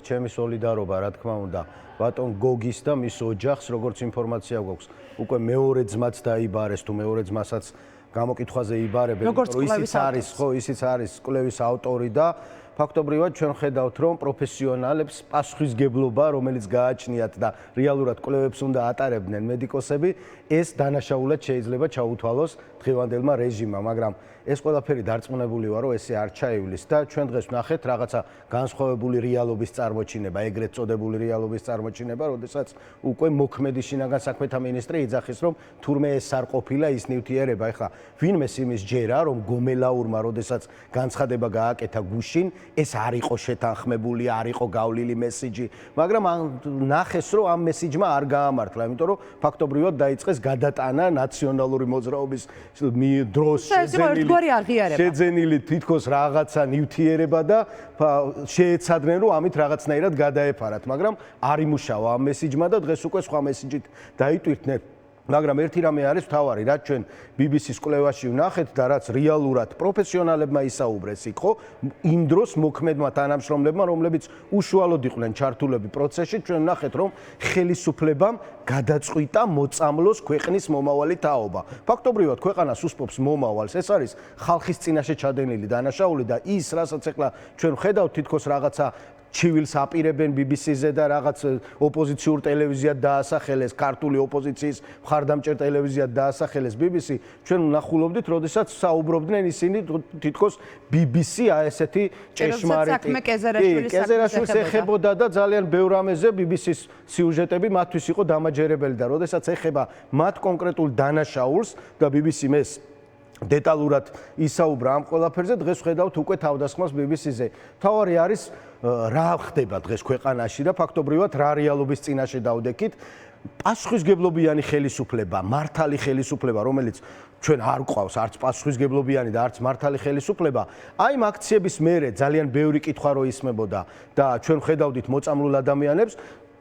ჩემი სოლიდარობა, რა თქმა უნდა, ბატონ გოგის და მის ოჯახს, როგორც ინფორმაცია გვაქვს, უკვე მეორე ძმაც დაიბარეს, თუ მეორე ძმასაც გამოკითხვაზე იბარებენ, ისიც არის კვლევის ავტორი და ფაქტობრივად ჩვენ ხედავთ, რომ პროფესიონალებს პასუხისგებლობა, რომელიც გააჩნიათ და რეალურად კვლევებს უნდა ატარებდნენ მედიკოსები, ეს დანაშაულად შეიძლება ჩაუთვალოს დღევანდელმა რეჟიმმა, მაგრამ ეს ყველაფერი დარწმუნებული ვარ, რომ ესე არ ჩაივლის და ჩვენ დღეს ვნახეთ რაღაცა განსხვავებული რეალობის წარმოჩინება, ეგრეთ წოდებული რეალობის წარმოჩინება, როდესაც უკვე მოქმედი შინაგან საქმეთა მინისტრი იძახის, რომ თურმე ეს არ ყოფილა ის ნივთიერება. ეხლა ვინმეს იმის ჯერა, რომ გომელაურმა, როდესაც განცხადება გააკეთა გუშინ, ეს არ იყო შეთანხმებული, არ იყო გავლილი მესიჯი, მაგრამ ნახეს, რომ ამ მესიჯმა არ გაამართლა, იმიტომ რომ ფაქტობრივად დაიწყეს გადატანა ნაციონალური მოძრაობის დროს შეძენილი თითქოს რაღაცა ნივთიერება და შეეცადნენ, რომ ამით რაღაცნაირად გადაეფარათ, მაგრამ არ იმუშავა ამ მესიჯმა და დღეს უკვე სხვა მესიჯით დაიტვირთნენ. მაგრამ ერთი რამე არის მთავარი, რაც ჩვენ BBC-ს კვლევაში ვნახეთ და რაც რეალურად პროფესიონალებმა ისაუბრეს იქ, ხო? იმ დროს მოქმედმა თანამშრომლებმა, რომლებიც უშუალოდ იყვნენ ჩართულები პროცესში, ჩვენ ვნახეთ, რომ ხელისუფლებამ გადაწყვიტა მოწამლოს ქვეყნის მომავალი თაობა. ფაქტობრივად ქვეყანას უსპობს მომავალს, ეს არის ხალხის წინაშე ჩადენილი დანაშაული და ის, რასაც ახლა ჩვენ ვხედავთ, თითქოს რაღაცა ჩივილს აპირებენ BBC-ზე და რაღაც ოპოზიციურ ტელევიზიად დაასახელეს, ქართული ოპოზიციის მხარდამჭერ ტელევიზიად დაასახელეს BBC, ჩვენ ვნახულობდით, როდესაც საუბრობდნენ ისინი თითქოს BBC ესეთი ჭეშმარიტი. კეზერაშვილს ეხებოდა და ძალიან ბევრ რამეზე BBC-ს სიუჟეტები მათთვის იყო დამაჯერებელი და როდესაც ეხება მათ კონკრეტულ დანაშაულს და BBC-მ ეს დეტალურად ისაუბრა ამ ყველაფერზე, დღეს ვხედავთ უკვე თავდასხმას BBC-ზე. თავარი არის რა ხდება დღეს ქვეყანაში და ფაქტობრივად რა რეალობის წინაშე დავდექით. პასუხისგებლობიანი ხელისუფლება, მართალი ხელისუფლება, რომელიც ჩვენ არ გვყავს არც პასუხისგებლობიანი და არც მართალი ხელისუფლება, აი ამ აქციების მერე ძალიან ბევრი კითხვა რო ისმებოდა და ჩვენ ვხედავდით მოწამლულ ადამიანებს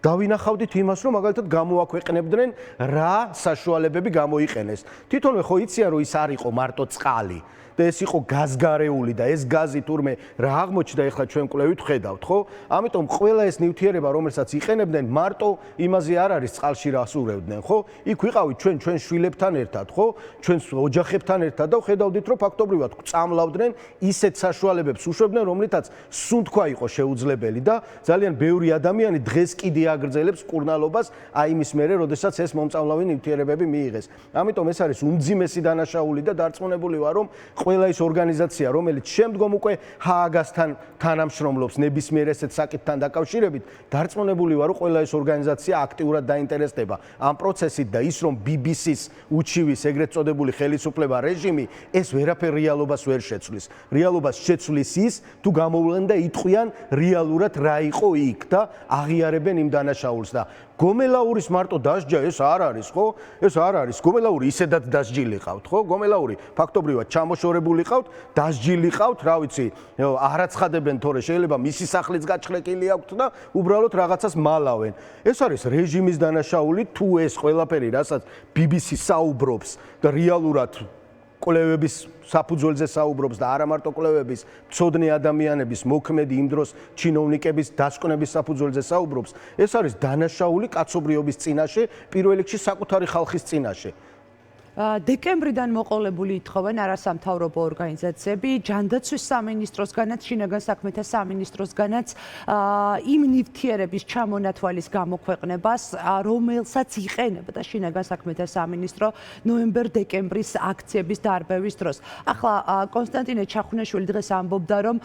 დავინახავდით იმას, რომ მაგალითად გამოაქვეყნებდნენ რა საშუალებები გამოიყენეს. თვითონვე ხო იციან, რომ ის არ იყო მარტო წყალი და ეს იყო გაზგარეული და ეს გაზი თურმე რა აღმოჩნდა ახლა ჩვენ კვლევით ხედავთ, ხო? ამიტომ ყველა ეს ნივთიერება, რომელსაც იყენებდნენ, მარტო იმაზე არ არის წყალში რას ურევდნენ, ხო? იქ ვიყავით ჩვენ შვილებთან ერთად, ხო? ჩვენ ოჯახებთან ერთად და ხედავდით, რომ ფაქტობრივად წამლავდნენ ისეთ საშუალებებს უშვებდნენ, რომლითაც სუნთქვა იყო შეუძლებელი და ძალიან ბევრი ადამიანი დღეს კიდე აგრძელებს კურნალობას აი იმის მერე, როდესაც ეს მომწამლავი ნივთიერებები მიიღეს. ამიტომ ეს არის უმძიმესი დანაშაული და დარწმუნებული ვარ, რომ ყველა ის ორგანიზაცია, რომელიც შემდგომ უკვე ჰააგასთან თანამშრომლობს ნებისმიერ ესეთ საკითხთან დაკავშირებით, დარწმუნებული ვარ, რომ ყველა ეს ორგანიზაცია აქტიურად დაინტერესდება ამ პროცესით და ის რომ BBC-ს უჩივის ეგრეთ წოდებული ხელისუფლება რეჟიმი, ეს ვერაფერ რეალობას ვერ შეცვლის. რეალობას შეცვლის ის, თუ გამოვლენ და იტყვიან რეალურად რა იყო იქ და აღიარებენ იმ დანაშაულს და გომელაურის მარტო დასჯა ეს არ არის, ხო? ეს არ არის. გომელაური ისედაც დასჯილი ყავთ, ხო? გომელაური ფაქტობრივად ჩამოშორებული ყავთ, დასჯილი ყავთ, რა ვიცი, არაცხადებენ თორე შეიძლება მისი სახლიც გაჩხრეკილი აქვთ და უბრალოდ რაღაცას მალავენ. ეს არის რეჟიმის დანაშაული, თუ ეს ყველაფერი, რასაც BBC საუბრობს და რეალურად კვლევების საფუძველზე საუბრობს და არა მარტო კვლევების, მცოდნე ადამიანების, მოქმედი იმ დროს ჩინოვნიკების დასკვნების საფუძველზე საუბრობს, ეს არის დანაშაული კაცობრიობის წინაშე, პირველ რიგში საკუთარი ხალხის წინაშე. დეკემბრიდან მოყოლებული ითხოვენ არასამთავრობო ორგანიზაციები ჯანდაცვის სამინისტროსგანაც, შინაგან საქმეთა სამინისტროსგანაც იმ ნივთიერების ჩამონათვალის გამოქვეყნებას, რომელსაც იყენებდა შინაგან საქმეთა სამინისტრო ნოემბერ-დეკემბრის აქციების დარბევის დროს. ახლა კონსტანტინე ჩახუნაშვილი დღეს ამბობდა, რომ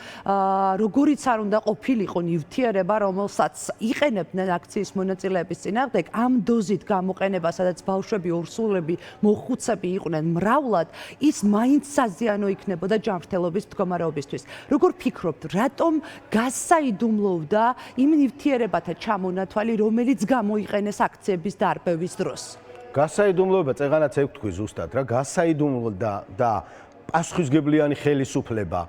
როგორიც არ უნდა ყოფილიყო ნივთიერება, რომელსაც იყენებდნენ აქციის მონაწილეების წინააღმდეგ, ამ დოზით გამოყენება, სადაც ბავშვები, ორსულები, მოხუცები იყვნენ მრავლად, ის მაინც საზიანო იქნებოდა ჯანმრთელობის მდგომარეობისთვის. როგორ ფიქრობთ, რატომ გასაიდუმლოვდა იმ ნივთიერებათა ჩამონათვალი, რომელიც გამოიყენეს აქციების დარბევის დროს? გასაიდუმლოება, წეღანაც ეგ თქვი ზუსტად, რა, გასაიდუმლო და პასუხისგებლიანი ხელისუფლება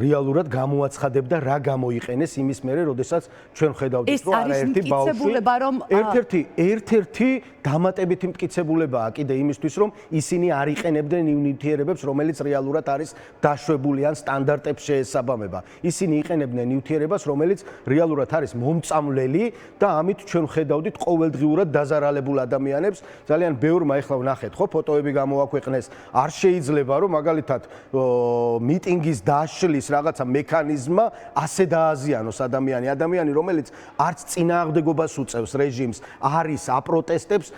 რეალურად გამოაცხადებდა რა გამოიყენეს იმის მერე, როდესაც ჩვენ ხედავდით, რომ არაერთი ბავშვი ერთ-ერთი დამატებითი მტკიცებულებაა კიდე იმისთვის, რომ ისინი არ იყენებდნენ იმ ნივთიერებებს, რომელიც რეალურად არის დაშვებული ან სტანდარტებს შეესაბამება. ისინი იყენებდნენ ნივთიერებას, რომელიც რეალურად არის მომწამლელი და ამით ჩვენ ხედავდით ყოველდღიურად დაზარალებულ ადამიანებს. ძალიან ბევრმა ეხლა ვნახეთ, ხო, ფოტოები გამოაქვეყნეს. არ შეიძლება, რომ მაგალითად მიტინგის დაშლის რაღაცა მექანიზმა ასე დააზიანოს ადამიანი, რომელიც არც წინააღმდეგობას უწევს რეჟიმს, არის აპროტესტებს,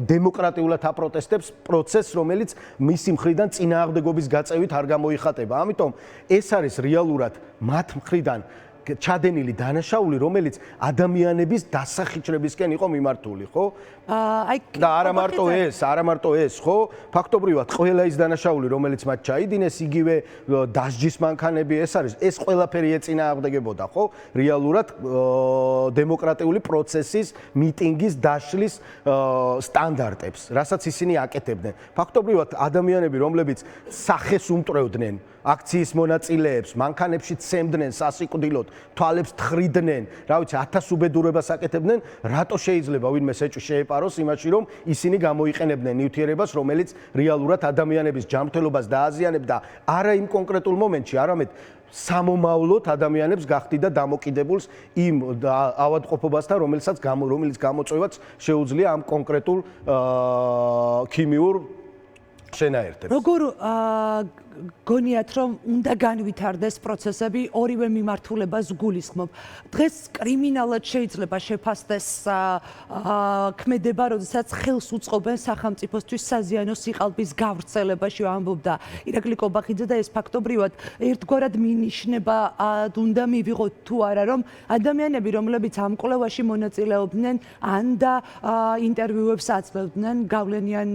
დემოკრატიულად აპროტესტებს პროცესს, რომელიც მისი მხრიდან წინააღმდეგობის გაწევით არ გამოიხატება. ამიტომ ეს არის რეალურად მათ მხრიდან ჩადენილი დანაშაული, რომელიც ადამიანების დასახიჩრებისკენ იყო მიმართული, ხო? და არა მარტო ეს, ხო? ფაქტობრივად ყველა ის დანაშაული, რომელიც მათ ჩაიდინეს, იგივე დასჯის მანქანები, ეს ყველაფერი ეწინააღმდეგებოდა, ხო? რეალურად დემოკრატიული პროცესის, მიტინგის დაშლის სტანდარტებს, რასაც ისინი აკეთებდნენ. ფაქტობრივად ადამიანები, რომლებიც სახეს უმტვრევდნენ აქციის მონაწილეებს, მანქანებში ცემდნენ სასიკვდილოდ, თვალებს თხრიდნენ, რა ვიცი, 1000 უბედურებას აკეთებდნენ, რატო შეიძლება ვინმე შეეპაროს იმაში, რომ ისინი გამოიყენებდნენ ნივთიერებას, რომელიც რეალურად ადამიანების ჯანმრთელობას დააზიანებდა, არა იმ კონკრეტულ მომენტში, არამედ სამომავლოდ ადამიანებს გახდიდა დამოკიდებულს იმ ავადმყოფობასთან, რომელიც გამოწვევაც შეუძლია ამ კონკრეტულ ქიმიურ შენაერთებს. როგორ გონიათ, რომ უნდა განვითარდეს პროცესები ორივე მიმართულებას გულისხმობ. დღეს კრიმინალად შეიძლება შეფასდეს ქმედება, როდესაც ხელს უწყობენ სახელმწიფოსთვის საზიანო სიყალბის გავრცელებაში, ამბობდა ირაკლი კობახიძე და ეს ფაქტობრივად ერთგვარად მინიშნება უნდა მივიღოთ თუ არა, რომ ადამიანები, რომლებიც ამ კვლევაში მონაწილეობდნენ, ან და ინტერვიუებს აძლევდნენ გავლენიან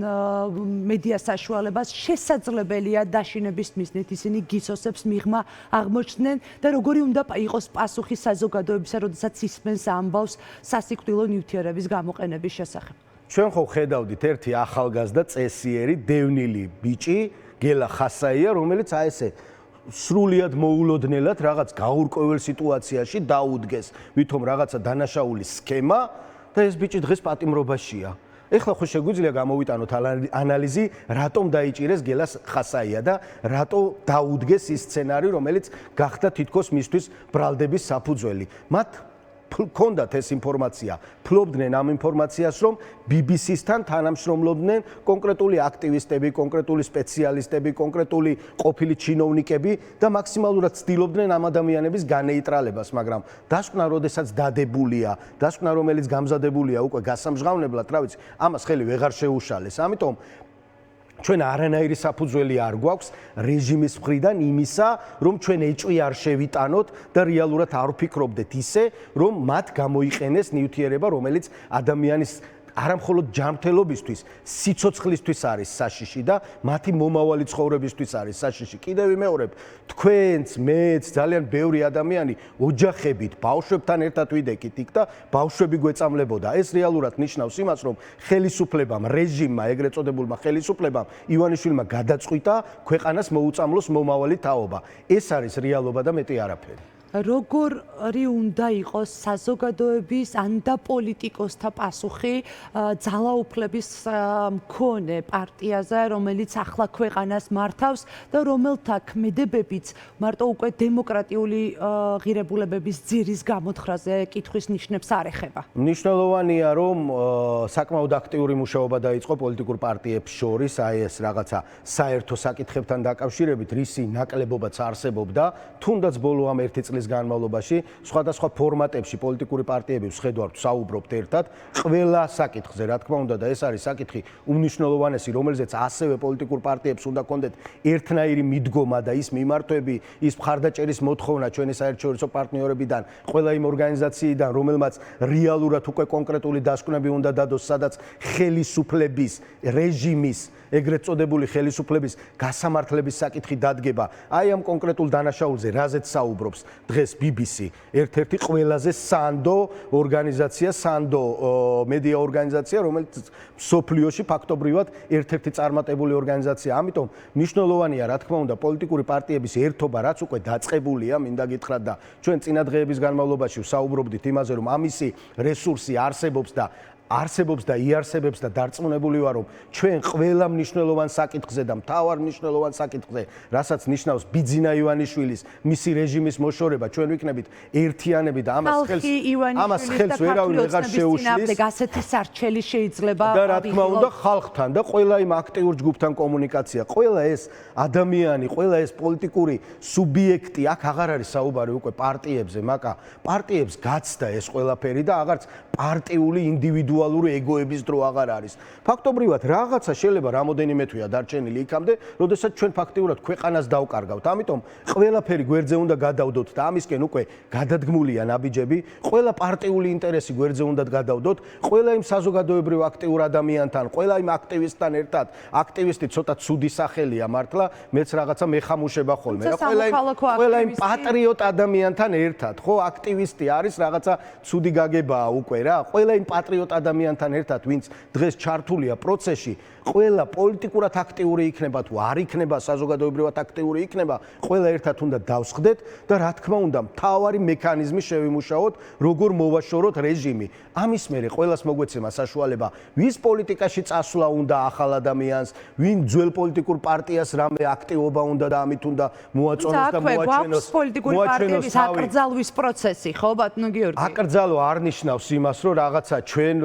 მედია საშუალებას, შესაძლებელია დაშინების მიზნით ისინი გისოსებს მიღმა აღმოჩნდნენ და როგორი უნდა იყოს პასუხი საზოგადოებისა, როდესაც ისმენს ამბავს სასიკვდილო ნივთიერების გამოყენების შესახებ. ჩვენ ხო ხედავდით ერთი ახალგაზრდა წესიერი, დევნილი ბიჭი, გელა ხასაია, რომელიც აი ესე სრულიად მოულოდნელად რაღაც გაურკვეველ სიტუაციაში დაუდგეს, ვითომ რაღაცა დანაშაულის სქემა და ეს ბიჭი დღეს პატიმრობაშია. ეხლა ხო შეგვიძლია გამოვიტანოთ ანალიზი, რატომ დაიჭირეს გელას ხასაია და რატო დაუდგეს ის სცენარი, რომელიც გახდა თითქოს მისთვის ბრალდების საფუძველი. მათ ჰქონდათ ეს ინფორმაცია, ფლობდნენ ამ ინფორმაციას, რომ BBC-სთან თანამშრომლობდნენ კონკრეტული აქტივისტები, კონკრეტული სპეციალისტები, კონკრეტული ყოფილი ჩინოვნიკები და მაქსიმალურად ცდილობდნენ ამ ადამიანების განეიტრალებას, მაგრამ დასკვნა, როდესაც დადებულია, დასკვნა, რომელიც გამზადებულია უკვე გასამჟღავნებლად, რა ვიცი, ამას ხელი ვეღარ შეუშალეს. ამიტომ ჩვენ არანაირი საფუძველი არ გვაქვს რეჟიმის მხრიდან იმისა, რომ ჩვენ ეჭვი არ შევიტანოთ და რეალურად არ ვფიქრობდეთ ისე, რომ მათ გამოიყენეს ნივთიერება, რომელიც ადამიანის არამხოლოდ ჯანმრთელობისთვის, სიცოცხლისთვის არის საშიში და მათი მომავალი ცხოვრებისთვის არის საშიში. კიდევ ვიმეორებ, თქვენც, მეც, ძალიან ბევრი ადამიანი ოჯახებით, ბავშვებთან ერთად ვიდექით იქ და ბავშვები გვეწამლებოდა. ეს რეალურად ნიშნავს იმას, რომ ხელისუფლებამ, რეჟიმმა, ეგრეთ წოდებულმა ხელისუფლებამ ივანიშვილმა გადაწყვიტა ქვეყანას მოუწამლოს მომავალი თაობა. ეს არის რეალობა და მეტი არაფერი. როგორი უნდა იყოს საზოგადოების ან და პოლიტიკოსთა პასუხი ძალაუფლების მქონე პარტიაზე, რომელიც ახლა ქვეყანას მართავს და რომელთა ქმედებებიც მარტო უკვე დემოკრატიული ღირებულებების ძირის გამოთხრაზე კითხვის ნიშნებს არ ეხება. მნიშვნელოვანია, რომ საკმაოდ აქტიური მუშაობა დაიწყო პოლიტიკურ პარტიებს შორის, აი ეს რაღაცა საერთო საკითხებთან დაკავშირებით, რისი ნაკლებობაც არსებობდა, თუნდაც ბოლო ამ ერთი წლის განმავლობაში სხვადასხვა ფორმატებში პოლიტიკური პარტიები ვსხედავთ, საუბრობთ ერთად ყველა საკითხზე, რა თქმა უნდა, და ეს არის საკითხი უმნიშვნელოვანესი, რომელზეც ასევე პოლიტიკურ პარტიებს უნდა კონდეთ ერთნაირი მიდგომა და ის მიმართვები, ის მხარდაჭერის მოთხოვნა ჩვენი საერთაშორისო პარტნიორებიდან, ყველა იმ ორგანიზაციიდან, რომელმაც რეალურად უკვე კონკრეტული დასკვნები უნდა დადოს, სადაც ხელისუფლების, რეჟიმის, ეგრეთ წოდებული ხელისუფლების გასამართლების საკითხი დადგება. აი ამ კონკრეტულ დანაშაულზე, რაზეც საუბრობს დღეს BBC ერთ-ერთი ყველაზე სანდო ორგანიზაცია, სანდო მედია ორგანიზაცია, რომელიც სოფლიოში ფაქტობრივად ერთ-ერთი წარმატებული ორგანიზაცია. ამიტომ მნიშვნელოვანია, რა თქმა უნდა, პოლიტიკური პარტიების ერთობა, რაც უკვე დაწყებულია, მინდა გითხრათ და ჩვენ წინა დღეების განმავლობაში ვსაუბრობდით იმაზე, რომ ამისი რესურსი არსებობს და იარსებებს და დარწმუნებული ვარ, რომ ჩვენ ყველა მნიშვნელოვან საკითხზე და მთავარ მნიშვნელოვან საკითხზე, რასაც ნიშნავს ბიძინა ივანიშვილის მისი რეჟიმის მოშორება, ჩვენ ვიქნებით ერთიანები და ამას ხელს ვერავინ ვეღარ შეუშლის. ასეთი სარჩელი შეიძლება და რა თქმა უნდა ხალხთან და ყველა იმ აქტიურ ჯგუფთან კომუნიკაცია, ყველა ეს ადამიანი, ყველა ეს პოლიტიკური სუბიექტი, აქ აღარ არის საუბარი უკვე პარტიებზე, მაკა პარტიებს გაცდა ეს ყველაფერი და აღარც პარტიული ინდივიდუალური ეგოების დრო აღარ არის. ფაქტობრივად რაღაცა შეიძლება რამოდენიმე თვეა დარჩენილი იქამდე, როდესაც ჩვენ ფაქტიურად ქვეყანას დავკარგავთ. ამიტომ ყველაფერი გვერდზე უნდა გადავდოთ და ამისკენ უკვე გადადგმულია ნაბიჯები, ყველა პარტიული ინტერესი გვერდზე უნდა გადავდოთ, ყველა იმ საზოგადოებრივ აქტიურ ადამიანთან, ყველა იმ აქტივისტთან ერთად. აქტივისტი ცოტა ცუდი სახელია მართლა, მეც რაღაცა მეხამუშება ხოლმე. ყველა იმ პატრიოტ ადამიანთან ერთად, ხო, აქტივისტი არის რაღაცა ცუდი გაგებაა უკვე რა. ყველა იმ პატრიოტ ადამიანთან ერთად, ვინც დღეს ჩართულია პროცესში, ყველა პოლიტიკურად აქტიური იქნება თუ არ იქნება, საზოგადოებრივად აქტიური იქნება, ყველა ერთად უნდა დავსხდეთ და რა თქმა უნდა, მთავარი მექანიზმი შევიმუშაოთ, როგორ მოვაშოროთ რეჟიმი. ამის მერე ყველას მოგვეცემა საშუალება, ვის პოლიტიკაში წასვლა უნდა ახალ ადამიანს, ვინ ძველ პოლიტიკურ პარტიას რამე აქტივობა უნდა და ამით უნდა მოაწონოს და მოაჩენოს პოლიტიკური პარტიების აკრძალვის პროცესი, ხო, ბატონო გიორგი? აკრძალვა არ ნიშნავს იმას, რომ რაღაცა ჩვენ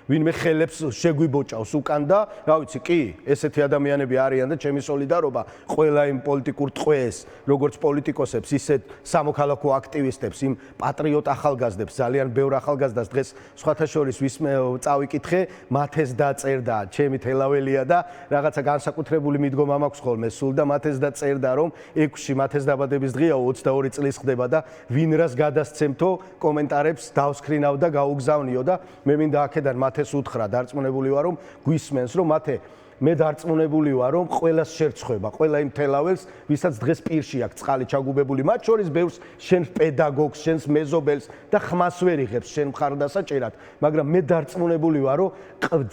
ვინმე ხელებს შეგვიბოჭავს უკან და რა ვიცი, კი, ესეთი ადამიანები არიან და ჩემი სოლიდარობა ყველა იმ პოლიტიკურ ტყვეს, როგორც პოლიტიკოსებს, ისე სამოქალაქო აქტივისტებს, იმ პატრიოტ ახალგაზრდებს, ძალიან ბევრ ახალგაზრდას დღეს სხვათა შორის ვისმე წავიკითხე, მათ ეს დაწერდა, ჩემი თელაველია და რაღაცა განსაკუთრებული მიდგომა მაქვს ხოლმე სულ და მათ ეს დაწერდა, რომ 6-ში მათ ეს დაბადების დღეა, 22 წლის ხდება და ვინ რას გადასცემთო კომენტარებს დავსქრინავ და გაუგზავნიო და მე მინდა აქედან მათეს უთხრა, დარწმუნებული ვარ, რომ გვისმენს, რომ მე დარწმუნებული ვარ, რომ ყველას შერცხვება, ყველა იმ თელაველს, ვისაც დღეს პირში აქვს წყალი ჩაგუბებული, მათ შორის ბევრს შენ პედაგოგს, შენს მეზობელს და ხმას ვერ იღებს შენ მხარდასაჭერად, მაგრამ მე დარწმუნებული ვარ, რომ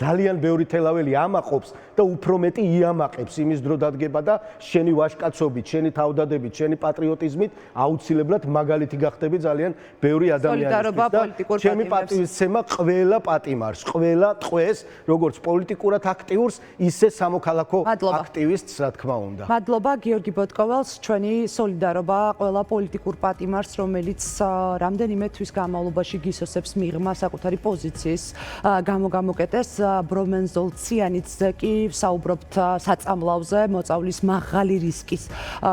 ძალიან ბევრი თელაველი ამაყობს და უფრო მეტი იამაყებს იმის დრო დადგება და შენი ვაჟკაცობით, შენი თავდადებით, შენი პატრიოტიზმით აუცილებლად მაგალითი გახდები ძალიან ბევრი ადამიანისთვის და ჩემი პატივისცემა ყველა პატიმარს, ყველა ტყვეს, როგორც პოლიტიკურად აქტიურს, ისე სამოქალაქო აქტივისტს, რა თქმა უნდა. მადლობა გიორგი ბოტკოველს, ჩვენი სოლიდარობა ყველა პოლიტიკურ პატიმარს, რომელიც რამდენიმე თვის განმავლობაში გისოსებს მიღმა საკუთარი პოზიციის გამოგამოკეტეს. ბრომენზოლციანიძე კი საუბრობთ საწამლავზე, მოწავლის მაღალი რისკის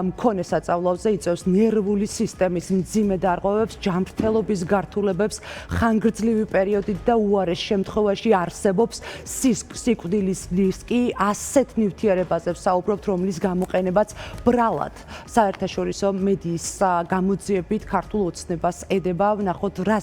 მქონე საწამლავზე, იწევს ნერვული სისტემის მძიმე დარღვევებს, ჯანმრთელობის გართულებებს, ხანგრძლივი პერიოდით და უარეს შემთხვევაში არსებობს სიკვდილის რისკი. ასეთ ნივთიერებაზე ვსაუბრობთ, რომლის გამოყენებაც ბრალად საერთაშორისო მედიის გამოძიებით ქართულ ოცნებას ედება. ვნახოთ რა